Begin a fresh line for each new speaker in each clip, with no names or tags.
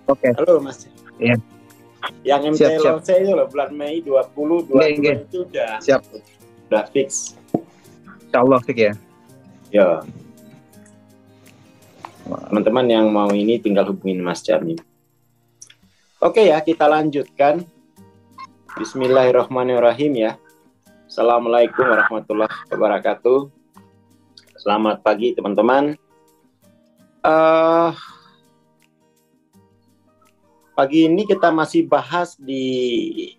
Oke.
Halo Mas.
Iya.
Yang MTLC itu loh, bulan Mei 2022 itu udah fix.
Insyaallah fix ya.
Ya. Teman-teman yang mau ini tinggal hubungin Mas Jamil. Oke ya, kita lanjutkan. Bismillahirrahmanirrahim ya. Assalamualaikum warahmatullahi wabarakatuh. Selamat pagi teman-teman. Pagi ini kita masih bahas di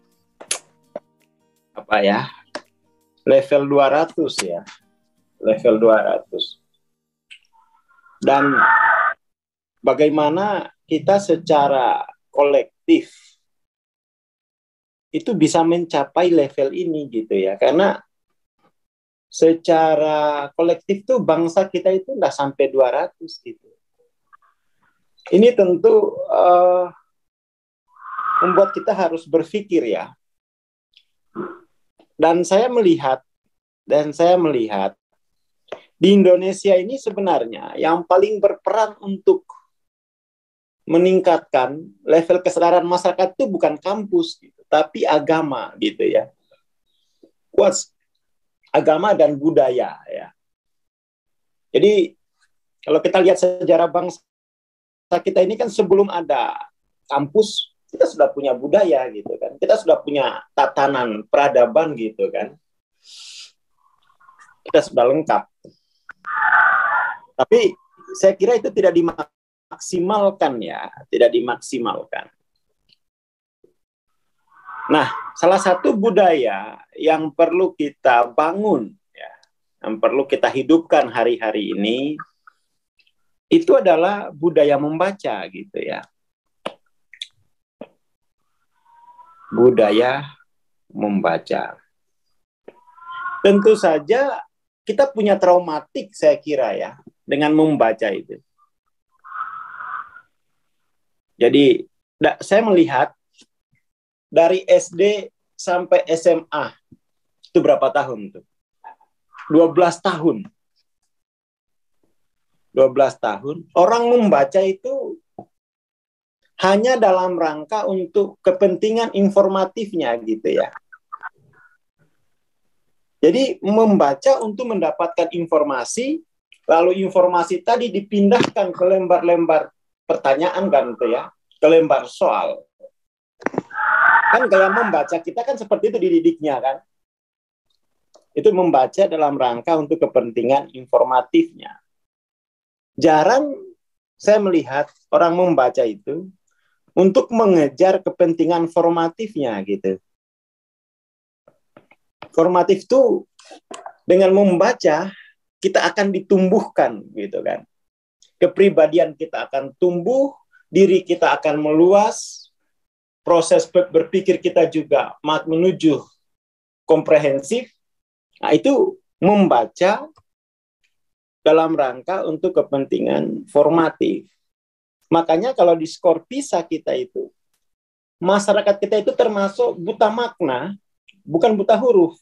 apa ya? Level 200 ya. Level 200. Dan bagaimana kita secara kolektif itu bisa mencapai level ini gitu ya. Karena secara kolektif tuh bangsa kita itu udah sampai 200 gitu. Ini tentu membuat kita harus berpikir ya. Dan saya melihat di Indonesia ini sebenarnya yang paling berperan untuk meningkatkan level kesadaran masyarakat itu bukan kampus gitu, tapi agama gitu ya. Agama dan budaya ya. Jadi kalau kita lihat sejarah bangsa kita ini kan sebelum ada kampus kita sudah punya budaya gitu kan. Kita sudah punya tatanan peradaban gitu kan. Kita sudah lengkap. Tapi saya kira itu tidak dimaksimalkan ya, tidak dimaksimalkan. Nah, salah satu budaya yang perlu kita bangun ya, yang perlu kita hidupkan hari-hari ini itu adalah budaya membaca gitu ya. Budaya membaca. Tentu saja kita punya traumatik saya kira ya dengan membaca itu. Jadi saya melihat dari SD sampai SMA itu berapa tahun tuh? 12 tahun. 12 tahun orang membaca itu hanya dalam rangka untuk kepentingan informatifnya gitu ya. Jadi membaca untuk mendapatkan informasi, lalu informasi tadi dipindahkan ke lembar-lembar pertanyaan kan itu ya, ke lembar soal. Kan kayak membaca kita kan seperti itu dididiknya kan. Itu membaca dalam rangka untuk kepentingan informatifnya. Jarang saya melihat orang membaca itu untuk mengejar kepentingan formatifnya gitu. Formatif itu dengan membaca kita akan ditumbuhkan gitu kan. Kepribadian kita akan tumbuh, diri kita akan meluas, proses berpikir kita juga menuju komprehensif. Nah, itu membaca dalam rangka untuk kepentingan formatif. Makanya kalau di skor PISA kita itu, masyarakat kita itu termasuk buta makna, bukan buta huruf.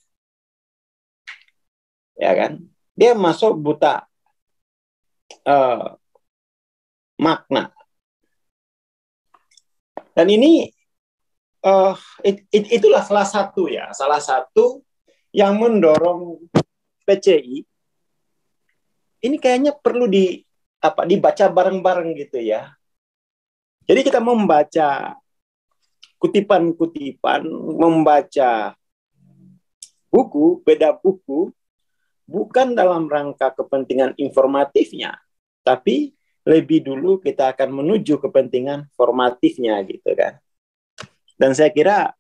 Ya kan? Dia masuk buta makna. Dan ini itulah salah satu yang mendorong PCI ini kayaknya perlu dibaca bareng-bareng gitu ya. Jadi kita membaca kutipan-kutipan, membaca buku, beda buku, bukan dalam rangka kepentingan informatifnya, tapi lebih dulu kita akan menuju kepentingan formatifnya gitu kan. Dan saya kira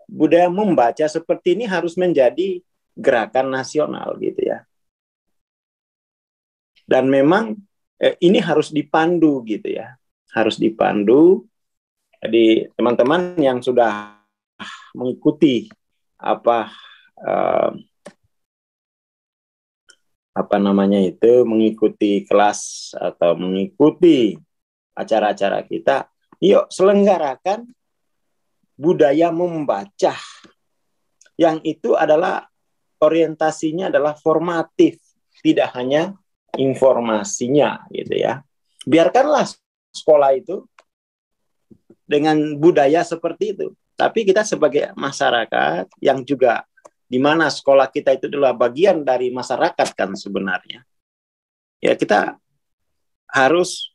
budaya membaca seperti ini harus menjadi gerakan nasional gitu ya. Dan memang ini harus dipandu gitu ya, harus dipandu. Jadi teman-teman yang sudah mengikuti mengikuti kelas atau mengikuti acara-acara kita, yuk selenggarakan budaya membaca yang itu adalah orientasinya adalah formatif, tidak hanya informasinya gitu ya. Biarkanlah sekolah itu dengan budaya seperti itu. Tapi kita sebagai masyarakat yang juga di mana sekolah kita itu adalah bagian dari masyarakat kan sebenarnya. Ya kita harus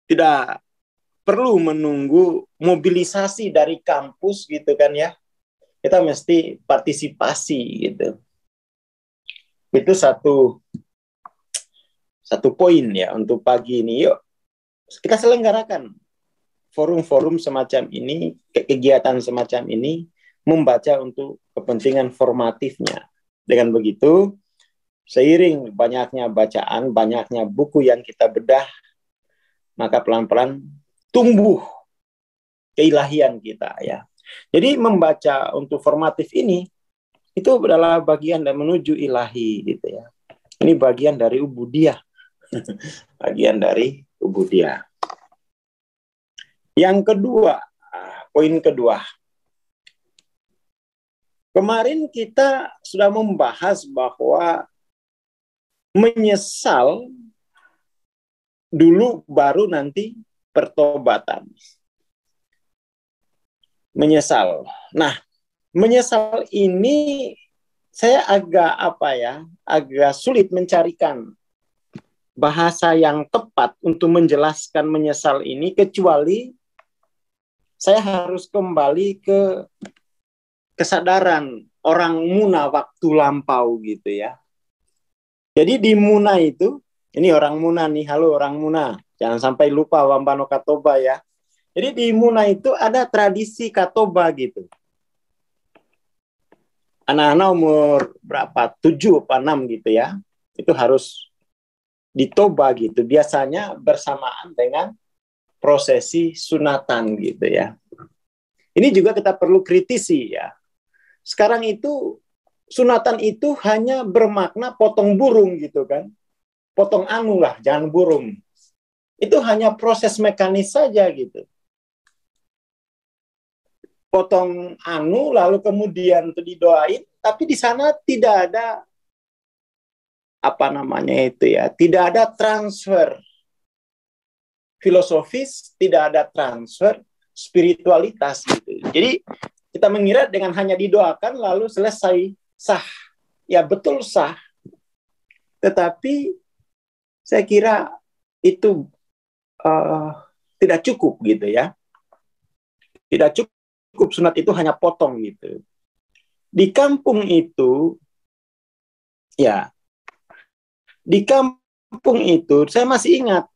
tidak perlu menunggu mobilisasi dari kampus gitu kan ya. Kita mesti partisipasi gitu. Itu satu poin ya untuk pagi ini. Yuk kita selenggarakan forum-forum semacam ini, kegiatan semacam ini, membaca untuk kepentingan formatifnya. Dengan begitu, seiring banyaknya bacaan, banyaknya buku yang kita bedah, maka pelan-pelan tumbuh keilahian kita ya. Jadi membaca untuk formatif ini itu adalah bagian dan menuju ilahi gitu ya. Ini bagian dari ubudiyah. Bagian dari ubudiyah. Yang kedua, poin kedua. Kemarin kita sudah membahas bahwa menyesal dulu baru nanti pertobatan. Menyesal. Nah, menyesal ini saya agak sulit mencarikan bahasa yang tepat untuk menjelaskan menyesal ini, kecuali saya harus kembali ke kesadaran orang Muna waktu lampau gitu ya. Jadi di Muna itu, ini orang Muna nih, halo orang Muna, jangan sampai lupa Wambano Katoba ya. Jadi di Muna itu ada tradisi Katoba gitu. Anak-anak umur berapa, 7 atau 6 gitu ya, itu harus ditoba gitu. Biasanya bersamaan dengan prosesi sunatan gitu ya. Ini juga kita perlu kritisi ya. Sekarang itu sunatan itu hanya bermakna potong burung gitu kan. Potong anu lah, jangan burung. Itu hanya proses mekanis saja gitu. Potong anu lalu kemudian itu didoain, tapi di sana tidak ada tidak ada transfer filosofis, tidak ada transfer spiritualitas gitu. Jadi kita mengira dengan hanya didoakan lalu selesai, sah. Ya betul sah. Tetapi saya kira itu tidak cukup gitu ya. Tidak cukup sunat itu hanya potong gitu. Di kampung itu ya, di kampung itu saya masih ingat,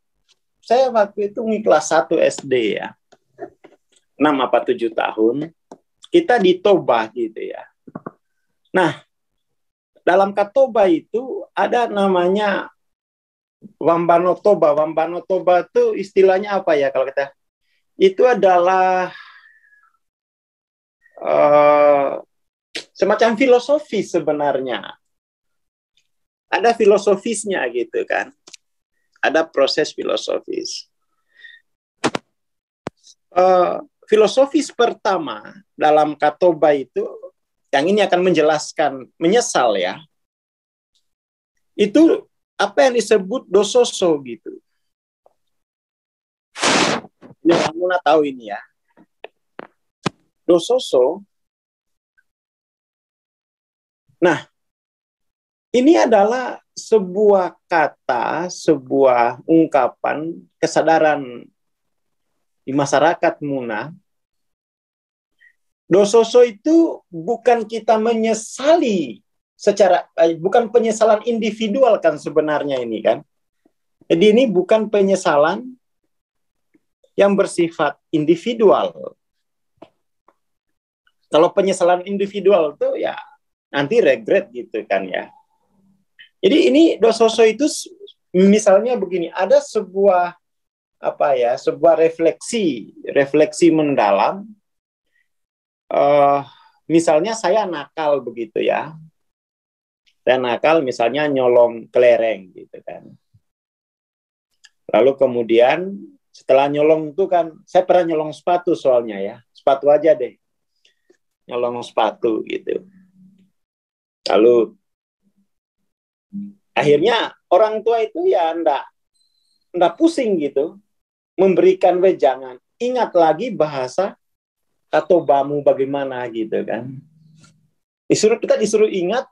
saya waktu itu kelas 1 SD ya, 6 apa 7 tahun, kita ditoba gitu ya. Nah, dalam katoba itu ada namanya Wambano Toba. Wambano Toba itu istilahnya apa ya kalau kita? Itu adalah semacam filosofi sebenarnya. Ada filosofisnya gitu kan. Ada proses filosofis. Filosofis pertama dalam katoba itu, yang ini akan menjelaskan menyesal ya, itu apa yang disebut dososo gitu. Ini kamu tahu ini ya. Dososo. Nah, ini adalah sebuah kata, sebuah ungkapan kesadaran di masyarakat Muna. Dososo itu bukan kita menyesali bukan penyesalan individual kan sebenarnya ini kan. Jadi ini bukan penyesalan yang bersifat individual. Kalau penyesalan individual itu ya nanti regret gitu kan ya. Jadi ini dososo itu misalnya begini, ada sebuah sebuah refleksi mendalam. Misalnya saya nakal begitu ya. Saya nakal misalnya nyolong kelereng gitu kan. Lalu kemudian setelah nyolong itu kan, saya pernah nyolong sepatu soalnya ya. Sepatu aja deh. Nyolong sepatu gitu. Lalu akhirnya orang tua itu ya enggak pusing gitu memberikan wejangan. ingat lagi bahasa atau bamu bagaimana gitu kan. Kita disuruh ingat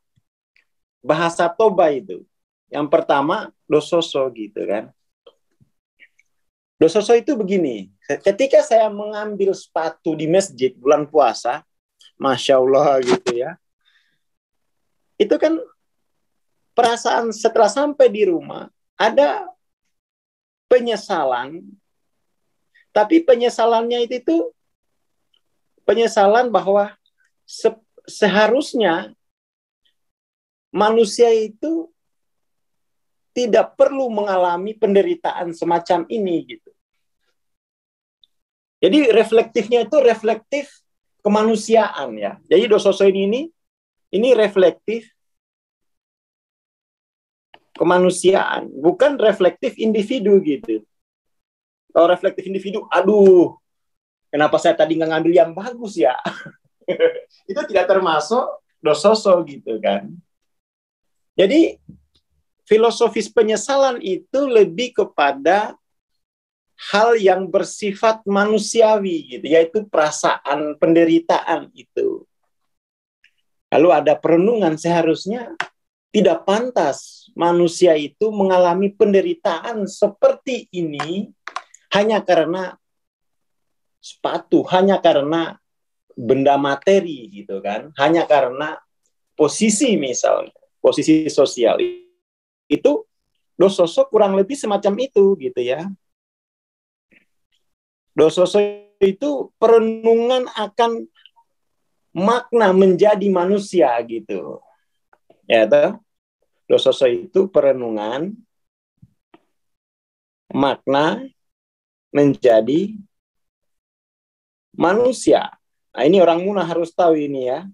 bahasa toba itu. Yang pertama dososo gitu kan. Dososo itu begini, ketika saya mengambil sepatu di masjid bulan puasa, Masya Allah gitu ya, itu kan perasaan setelah sampai di rumah, ada penyesalan, tapi penyesalannya itu penyesalan bahwa seharusnya manusia itu tidak perlu mengalami penderitaan semacam ini gitu. Jadi reflektifnya itu reflektif kemanusiaan ya. Jadi dososo ini reflektif kemanusiaan, bukan reflektif individu gitu. Kalau reflektif individu, aduh, kenapa saya tadi nggak ngambil yang bagus ya? Itu tidak termasuk dososo gitu kan. Jadi filosofis penyesalan itu lebih kepada hal yang bersifat manusiawi gitu, yaitu perasaan penderitaan itu. Lalu ada perenungan, seharusnya tidak pantas manusia itu mengalami penderitaan seperti ini hanya karena sepatu, hanya karena benda materi gitu kan, hanya karena posisi misalnya, posisi sosial itu. Dososo kurang lebih semacam itu gitu ya. Dososo itu perenungan akan makna menjadi manusia gitu. Ya toh? Dososo itu perenungan makna menjadi manusia. Nah, ini orang Muna harus tahu ini ya.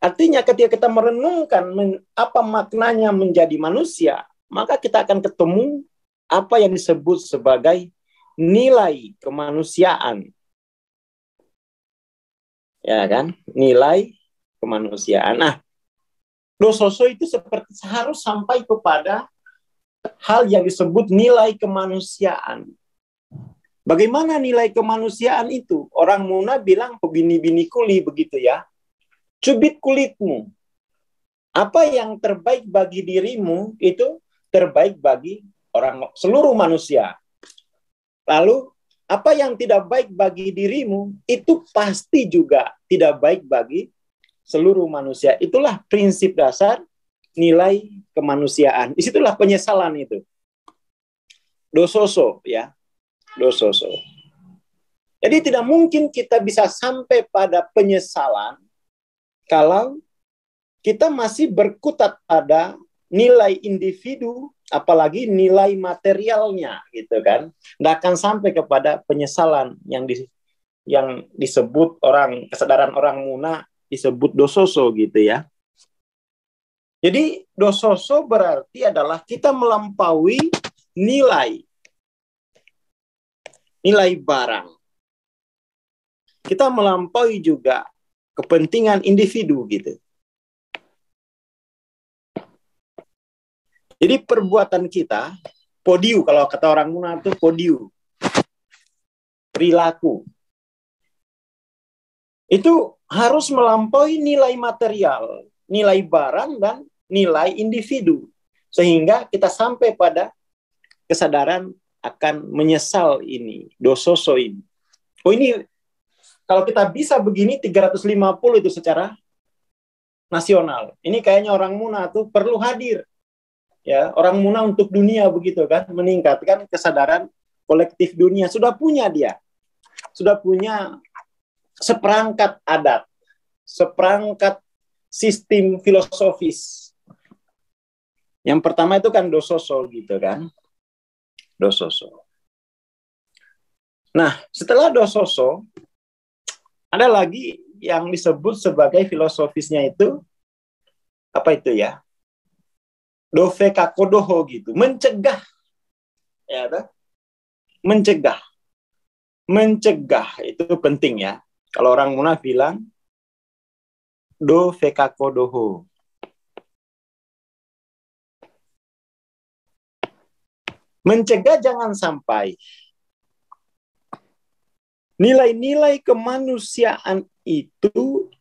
Artinya ketika kita merenungkan apa maknanya menjadi manusia, maka kita akan ketemu apa yang disebut sebagai nilai kemanusiaan. Ya kan? Nilai kemanusiaan. Nah, dososo itu seperti harus sampai kepada hal yang disebut nilai kemanusiaan. Bagaimana nilai kemanusiaan itu? Orang Muna bilang pebini-bini kuli begitu ya. Cubit kulitmu. Apa yang terbaik bagi dirimu itu terbaik bagi seluruh manusia. Lalu apa yang tidak baik bagi dirimu itu pasti juga tidak baik bagi seluruh manusia. Itulah prinsip dasar nilai kemanusiaan. Disitulah penyesalan itu. Dososo ya. Dososo. Jadi tidak mungkin kita bisa sampai pada penyesalan kalau kita masih berkutat pada nilai individu, apalagi nilai materialnya, gitu kan. Tidak akan sampai kepada penyesalan yang disebut kesadaran orang Muna disebut dososo gitu ya. Jadi dososo berarti adalah kita melampaui nilai barang. Kita melampaui juga kepentingan individu gitu. Jadi perbuatan kita, podiu, kalau kata orang Muna itu podiu, perilaku, itu harus melampaui nilai material, nilai barang, dan nilai individu. Sehingga kita sampai pada kesadaran akan menyesal ini, dososo ini. Oh ini, kalau kita bisa begini 350 itu secara nasional. Ini kayaknya orang Muna tuh perlu hadir. Ya, orang Muna untuk dunia begitu kan, meningkatkan kesadaran kolektif dunia. Sudah punya dia. Sudah punya seperangkat adat, seperangkat sistem filosofis. Yang pertama itu kan dososo gitu kan. Dososo. Nah, setelah dososo, ada lagi yang disebut sebagai filosofisnya itu, apa itu ya? Dovekakodoho gitu, mencegah. Ya, ada? Mencegah. Mencegah itu penting ya. Kalau orang Muna bilang, dovekakodoho. Mencegah jangan sampai nilai-nilai kemanusiaan itu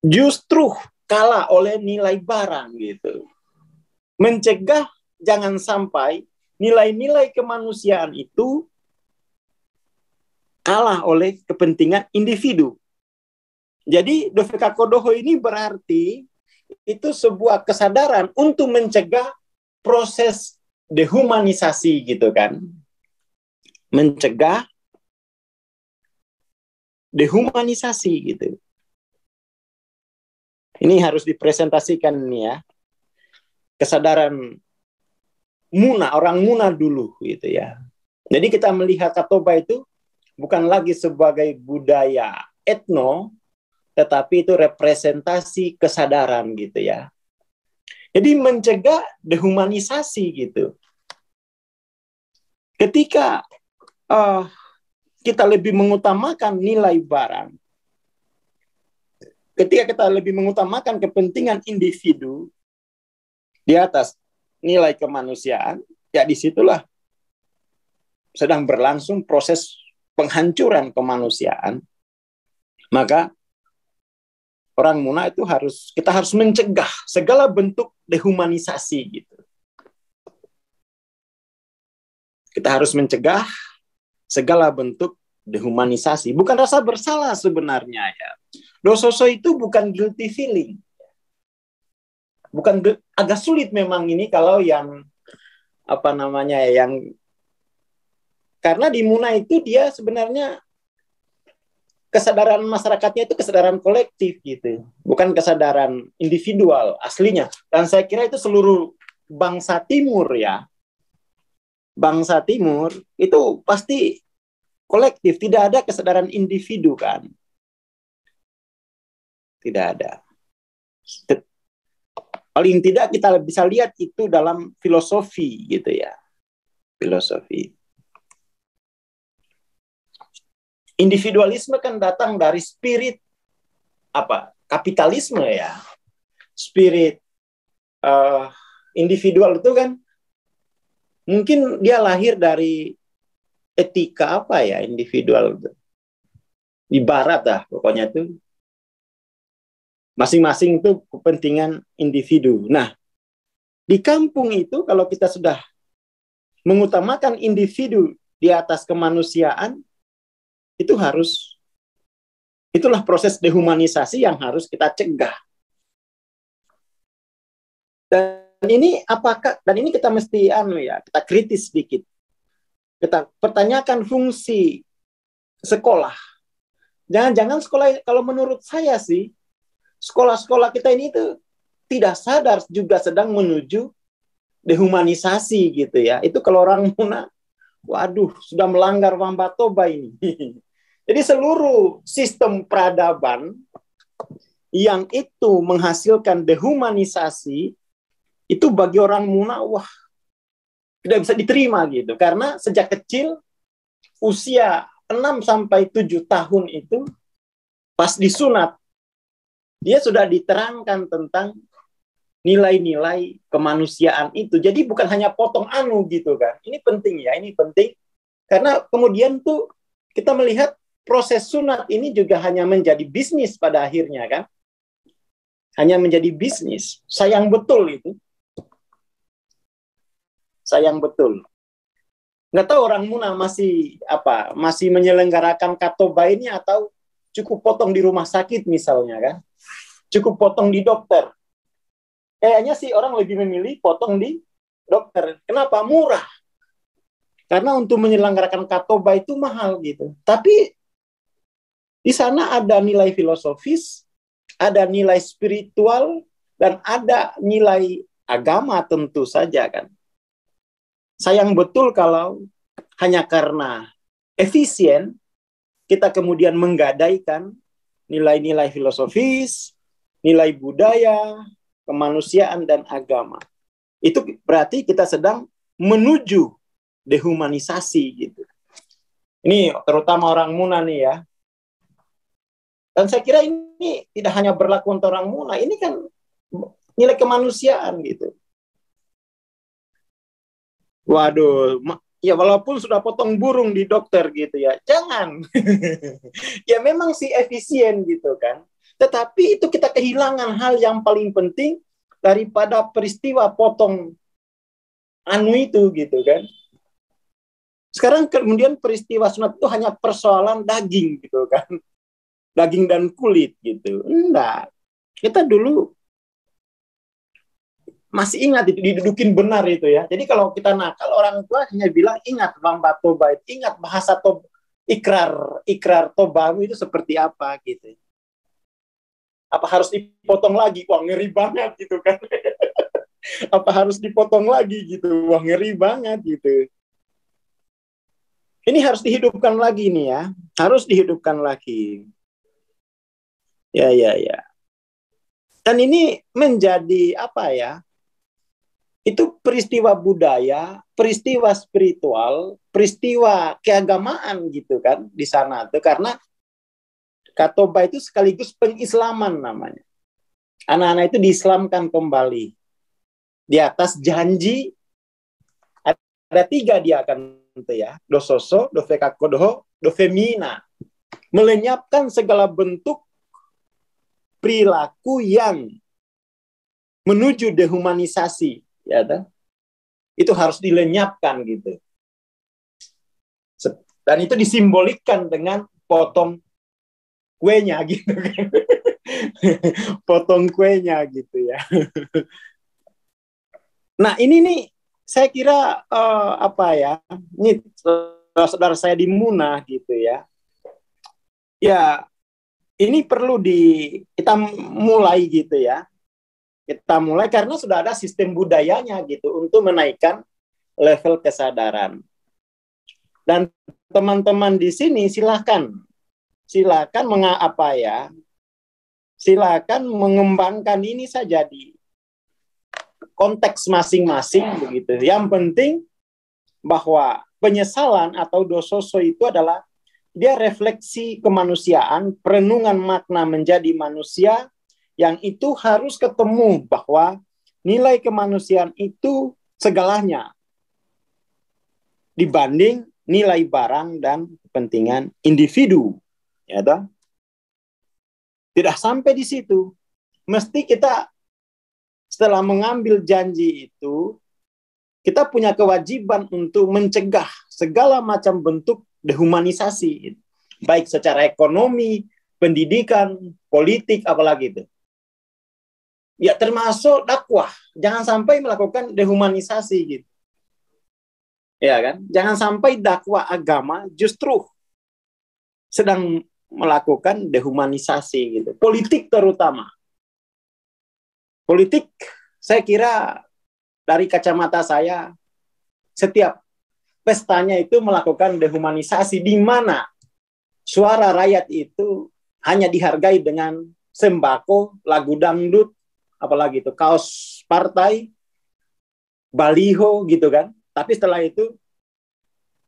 justru kalah oleh nilai barang gitu. Mencegah jangan sampai nilai-nilai kemanusiaan itu kalah oleh kepentingan individu. Jadi Doveka Kodoho ini berarti itu sebuah kesadaran untuk mencegah proses dehumanisasi gitu kan. Mencegah dehumanisasi gitu. Ini harus dipresentasikan nih ya. Kesadaran Muna, orang Muna dulu gitu ya. Jadi kita melihat Katoba itu bukan lagi sebagai budaya etno, tetapi itu representasi kesadaran gitu ya. Jadi mencegah dehumanisasi gitu. Ketika kita lebih mengutamakan nilai barang, ketika kita lebih mengutamakan kepentingan individu di atas nilai kemanusiaan, ya disitulah sedang berlangsung proses penghancuran kemanusiaan. Maka orang Muna itu kita harus mencegah segala bentuk dehumanisasi gitu. Kita harus mencegah segala bentuk dehumanisasi. Bukan rasa bersalah sebenarnya ya. Dososo itu bukan guilty feeling. Agak sulit memang ini kalau yang karena di Muna itu dia sebenarnya kesadaran masyarakatnya itu kesadaran kolektif gitu, bukan kesadaran individual aslinya. Dan saya kira itu seluruh bangsa Timur ya. Bangsa Timur itu pasti kolektif, tidak ada kesadaran individu kan. Tidak ada. Paling tidak kita bisa lihat itu dalam filosofi gitu ya. Filosofi. Individualisme kan datang dari spirit kapitalisme ya. Spirit individual itu kan mungkin dia lahir dari etika individual itu. Di barat pokoknya itu masing-masing itu kepentingan individu. Nah, di kampung itu kalau kita sudah mengutamakan individu di atas kemanusiaan, itulah proses dehumanisasi yang harus kita cegah. Dan ini kita mesti kita kritis sedikit. Kita pertanyakan fungsi sekolah. Jangan-jangan sekolah, kalau menurut saya sih, sekolah-sekolah kita ini itu tidak sadar juga sedang menuju dehumanisasi gitu ya. Itu kalau orang Muna, waduh, sudah melanggar Wambatoba ini. Jadi seluruh sistem peradaban yang itu menghasilkan dehumanisasi, itu bagi orang Muna, tidak bisa diterima gitu. Karena sejak kecil, usia 6-7 tahun itu, pas disunat, dia sudah diterangkan tentang nilai-nilai kemanusiaan itu. Jadi bukan hanya potong anu gitu kan. Ini penting ya, ini penting. Karena kemudian tuh kita melihat proses sunat ini juga hanya menjadi bisnis pada akhirnya kan. Hanya menjadi bisnis. Sayang betul itu. Sayang betul. Nggak tahu orang Muna masih menyelenggarakan Katoba ini atau cukup potong di rumah sakit misalnya kan. Cukup potong di dokter. Kayaknya sih orang lebih memilih potong di dokter. Kenapa? Murah. Karena untuk menyelenggarakan Katoba itu mahal gitu. Tapi di sana ada nilai filosofis, ada nilai spiritual, dan ada nilai agama tentu saja kan. Sayang betul kalau hanya karena efisien, kita kemudian menggadaikan nilai-nilai filosofis, nilai budaya, kemanusiaan, dan agama. Itu berarti kita sedang menuju dehumanisasi gitu. Ini terutama orang Muna nih ya. Dan saya kira ini tidak hanya berlaku untuk orang Muna, ini kan nilai kemanusiaan gitu. Waduh, ya walaupun sudah potong burung di dokter gitu ya, jangan. Ya memang sih efisien gitu kan. Tetapi itu kita kehilangan hal yang paling penting daripada peristiwa potong anu itu gitu kan. Sekarang kemudian peristiwa sunat itu hanya persoalan daging gitu kan. Daging dan kulit gitu. Enggak. Kita dulu masih ingat itu, didudukin benar itu ya. Jadi kalau kita nakal, orang tua hanya bilang, ingat lambat toba, ingat bahasa ikrar tobamu itu seperti apa gitu. Apa harus dipotong lagi? Wah, ngeri banget gitu kan. Apa harus dipotong lagi gitu? Wah, ngeri banget gitu. Ini harus dihidupkan lagi nih ya. Harus dihidupkan lagi. Ya, ya, ya. Dan ini menjadi apa ya? Itu peristiwa budaya, peristiwa spiritual, peristiwa keagamaan gitu kan di sana tuh, karena Katoba itu sekaligus pengislaman namanya. Anak-anak itu diislamkan kembali di atas janji. Ada 3 dia akan itu ya, dososo, dovekakodoho, dovemina, melenyapkan segala bentuk perilaku yang menuju dehumanisasi, ya kan? Itu harus dilenyapkan gitu. Dan itu disimbolikkan dengan potong kuenya gitu kan. Potong kuenya gitu ya. Nah, ini nih saya kira apa ya? Ini saudara saya di Muna gitu ya. Ya, ini perlu kita mulai gitu ya. Kita mulai karena sudah ada sistem budayanya gitu untuk menaikkan level kesadaran. Dan teman-teman di sini silakan mengapa ya? Silakan mengembangkan ini saja di konteks masing-masing begitu. Yang penting bahwa penyesalan atau dososo itu adalah dia refleksi kemanusiaan, perenungan makna menjadi manusia, yang itu harus ketemu bahwa nilai kemanusiaan itu segalanya dibanding nilai barang dan kepentingan individu. Ya, toh? Tidak sampai di situ. Mesti kita setelah mengambil janji itu, kita punya kewajiban untuk mencegah segala macam bentuk dehumanisasi, baik secara ekonomi, pendidikan, politik, apalagi itu. Ya termasuk dakwah, jangan sampai melakukan dehumanisasi gitu. Ya kan? Jangan sampai dakwah agama justru sedang melakukan dehumanisasi gitu. Politik terutama. Politik saya kira dari kacamata saya setiap pestanya itu melakukan dehumanisasi, di mana suara rakyat itu hanya dihargai dengan sembako, lagu dangdut, apalagi itu kaos partai, baliho gitu kan. Tapi setelah itu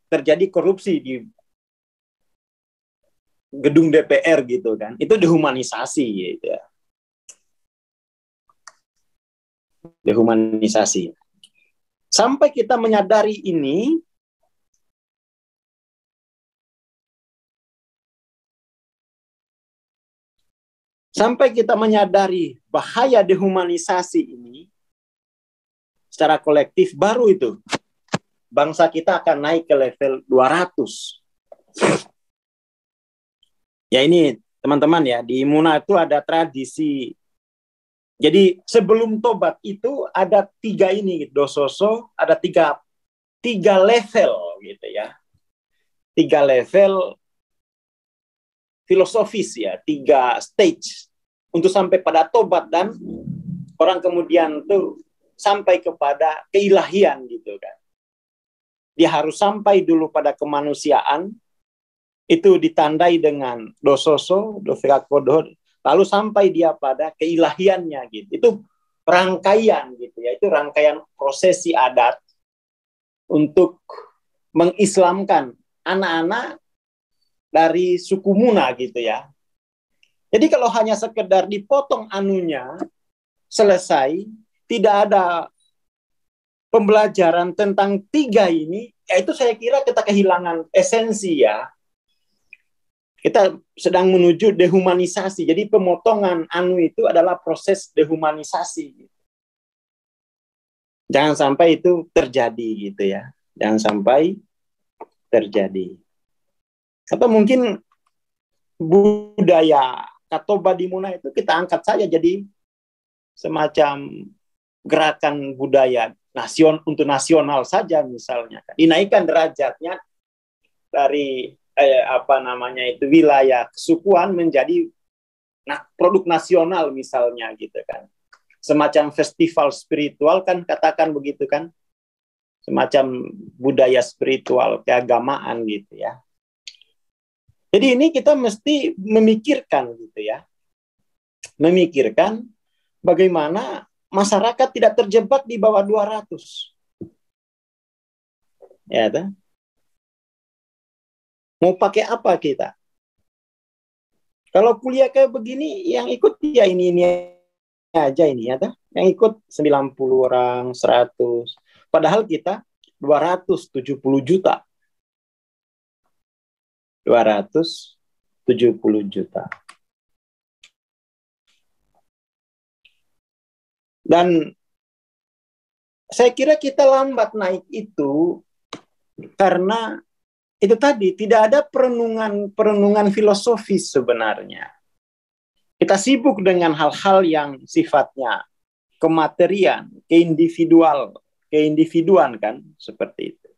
terjadi korupsi di gedung DPR gitu kan. Itu dehumanisasi gitu ya. Dehumanisasi. Sampai kita menyadari ini, sampai kita menyadari bahaya dehumanisasi ini secara kolektif, baru itu bangsa kita akan naik ke level 200. Ya ini teman-teman ya, di Muna itu ada tradisi. Jadi sebelum tobat itu ada 3 ini, dososo, ada 3 level gitu ya. 3 level filosofis ya, 3 stage untuk sampai pada tobat, dan orang kemudian tuh sampai kepada keilahian gitu kan. Dia harus sampai dulu pada kemanusiaan, itu ditandai dengan dososo, dovekakodo, lalu sampai dia pada keilahiannya gitu. Itu rangkaian gitu ya, itu rangkaian prosesi adat untuk mengislamkan anak-anak dari suku Muna gitu ya. Jadi kalau hanya sekedar dipotong anunya, selesai, tidak ada pembelajaran tentang tiga ini, yaitu saya kira kita kehilangan esensi ya. Kita sedang menuju dehumanisasi. Jadi pemotongan anu itu adalah proses dehumanisasi. Jangan sampai itu terjadi gitu ya. Jangan sampai terjadi. Atau mungkin budaya Katoba di Muna itu kita angkat saja jadi semacam gerakan budaya untuk nasional saja misalnya. Dinaikkan derajatnya dari wilayah kesukuan menjadi produk nasional misalnya gitu kan. Semacam festival spiritual kan, katakan begitu kan. Semacam budaya spiritual keagamaan gitu ya. Jadi ini kita mesti memikirkan gitu ya. Memikirkan bagaimana masyarakat tidak terjebak di bawah 200. Ya, kan? Mau pakai apa kita? Kalau kuliah kayak begini, yang ikut ya ini aja ini ya, kan? Yang ikut 90 orang, 100. Padahal kita 270 juta. 270 juta. Dan saya kira kita lambat naik itu karena itu tadi tidak ada perenungan filosofis sebenarnya. Kita sibuk dengan hal-hal yang sifatnya kematerian, keindividuan kan, seperti itu.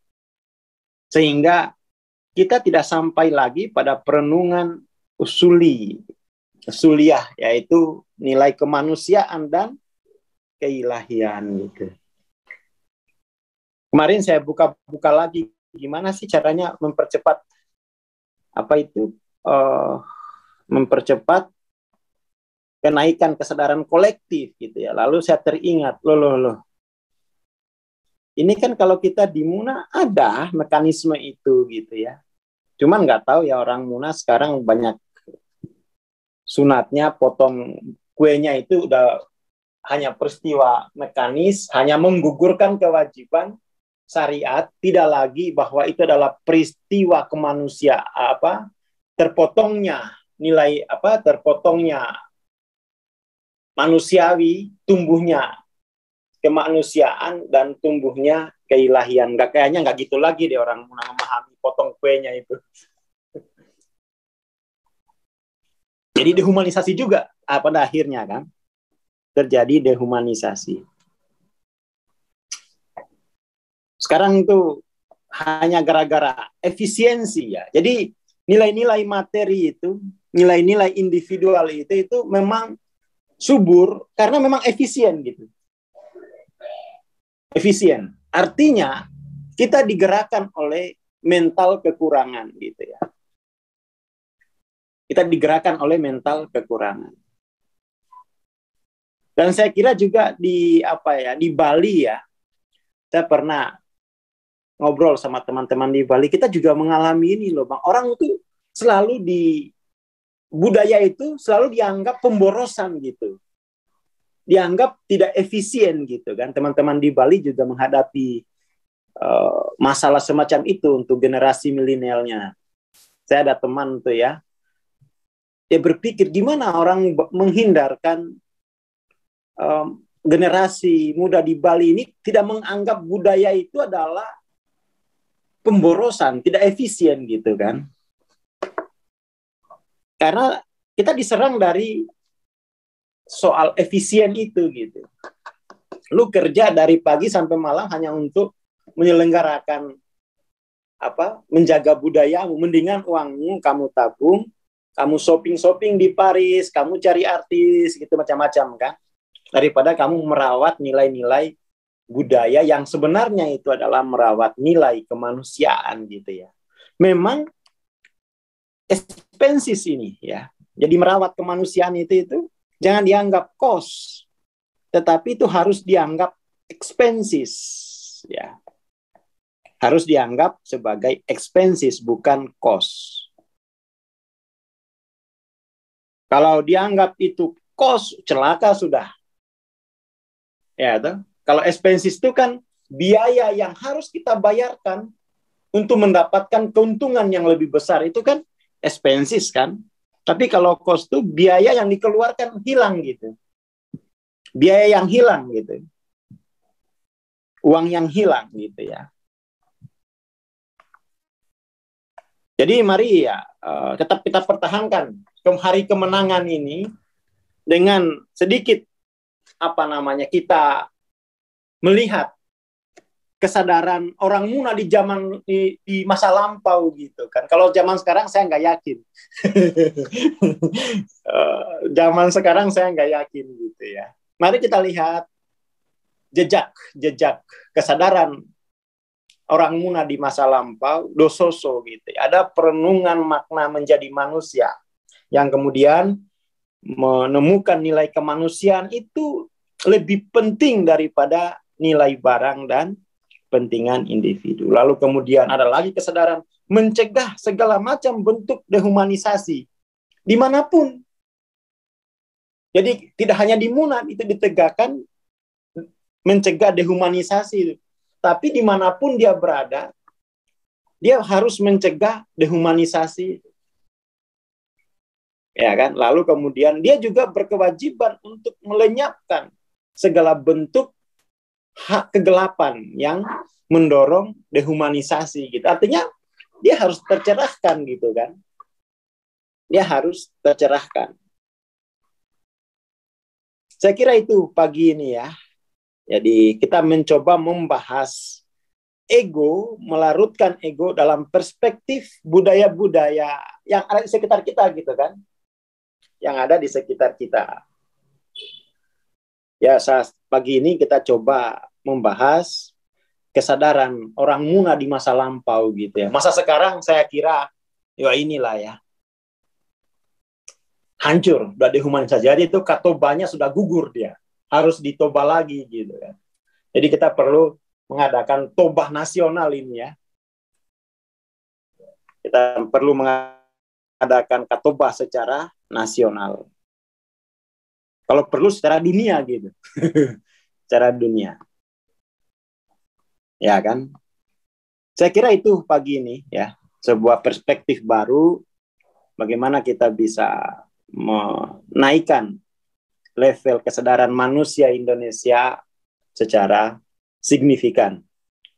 Sehingga kita tidak sampai lagi pada perenungan usuliyah, yaitu nilai kemanusiaan dan keilahian gitu. Kemarin saya buka lagi gimana sih caranya mempercepat mempercepat kenaikan kesadaran kolektif gitu ya. Lalu saya teringat, loh. Ini kan kalau kita di Muna ada mekanisme itu gitu ya. Cuman nggak tahu ya orang Muna sekarang banyak sunatnya, potong kuenya itu udah hanya peristiwa mekanis, hanya menggugurkan kewajiban syariat, tidak lagi bahwa itu adalah peristiwa kemanusiaan, terpotongnya manusiawi, tumbuhnya kemanusiaan dan tumbuhnya keilahian. Kayaknya nggak gitu lagi deh orang memahami potong kuenya itu. Jadi dehumanisasi juga pada akhirnya kan terjadi dehumanisasi. Sekarang itu hanya gara-gara efisiensi ya. Jadi nilai-nilai materi itu, nilai-nilai individual itu memang subur karena memang efisien gitu. Efisien. Artinya kita digerakkan oleh mental kekurangan gitu ya. Kita digerakkan oleh mental kekurangan. Dan saya kira juga di Bali ya. Saya pernah ngobrol sama teman-teman di Bali, kita juga mengalami ini loh, Bang. Orang itu selalu budaya itu selalu dianggap pemborosan gitu. Dianggap tidak efisien gitu kan. Teman-teman di Bali juga menghadapi masalah semacam itu untuk generasi milenialnya. Saya ada teman tuh ya. Dia berpikir gimana orang menghindarkan generasi muda di Bali ini tidak menganggap budaya itu adalah pemborosan, tidak efisien gitu kan. Karena kita diserang dari soal efisien itu gitu. Lu kerja dari pagi sampai malam hanya untuk menyelenggarakan menjaga budayamu, mendingan uangmu kamu tabung, kamu shopping di Paris, kamu cari artis gitu macam-macam kan. Daripada kamu merawat nilai-nilai budaya yang sebenarnya itu adalah merawat nilai kemanusiaan gitu ya. Memang expenses ini ya. Jadi merawat kemanusiaan itu jangan dianggap cost, tetapi itu harus dianggap expenses ya. Harus dianggap sebagai expenses bukan cost. Kalau dianggap itu cost, celaka sudah. Ya, tuh. Kalau expenses itu kan biaya yang harus kita bayarkan untuk mendapatkan keuntungan yang lebih besar itu kan expenses kan. Tapi kalau cost itu biaya yang dikeluarkan hilang gitu. Biaya yang hilang gitu. Uang yang hilang gitu ya. Jadi mari ya tetap kita pertahankan hari kemenangan ini dengan sedikit kita melihat kesadaran orang Muna di di masa lampau gitu kan. Kalau zaman sekarang saya nggak yakin. Zaman sekarang saya nggak yakin gitu ya. Mari kita lihat jejak kesadaran orang Muna di masa lampau, dososo gitu. Ada perenungan makna menjadi manusia yang kemudian menemukan nilai kemanusiaan itu lebih penting daripada nilai barang dan kepentingan individu. Lalu kemudian ada lagi kesadaran mencegah segala macam bentuk dehumanisasi dimanapun. Jadi tidak hanya di Muna itu ditegakkan mencegah dehumanisasi, tapi dimanapun dia berada, dia harus mencegah dehumanisasi. Ya kan? Lalu kemudian dia juga berkewajiban untuk melenyapkan segala bentuk hak kegelapan yang mendorong dehumanisasi gitu. Artinya dia harus tercerahkan gitu kan. Dia harus tercerahkan. Saya kira itu pagi ini ya. Jadi kita mencoba membahas ego, melarutkan ego dalam perspektif budaya-budaya yang ada di sekitar kita gitu kan. Yang ada di sekitar kita. Ya, pagi ini kita coba membahas kesadaran orang Muna di masa lampau gitu ya. Masa sekarang saya kira ya inilah ya. Hancur, udah dehumanisasi. Jadi itu katobanya sudah gugur dia. Harus ditoba lagi gitu kan. Jadi kita perlu mengadakan tobah nasional ini ya. Kita perlu mengadakan katobah secara nasional. Kalau perlu secara dunia gitu. Secara dunia. Ya kan? Saya kira itu pagi ini ya. Sebuah perspektif baru bagaimana kita bisa menaikkan level kesadaran manusia Indonesia secara signifikan.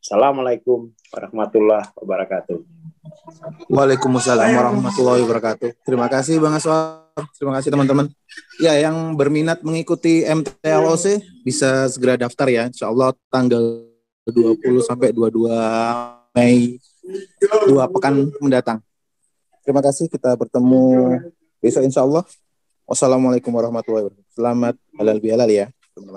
Assalamualaikum warahmatullahi wabarakatuh.
Waalaikumsalam warahmatullahi wabarakatuh. Terima kasih Bang Aswar. Terima kasih teman-teman. Ya, yang berminat mengikuti MTLOC bisa segera daftar ya. Insya Allah tanggal 20 sampai 22 Mei 2 pekan mendatang. Terima kasih, kita bertemu besok insya Allah. Wassalamualaikum warahmatullahi wabarakatuh. Selamat halal bihalal ya teman-teman.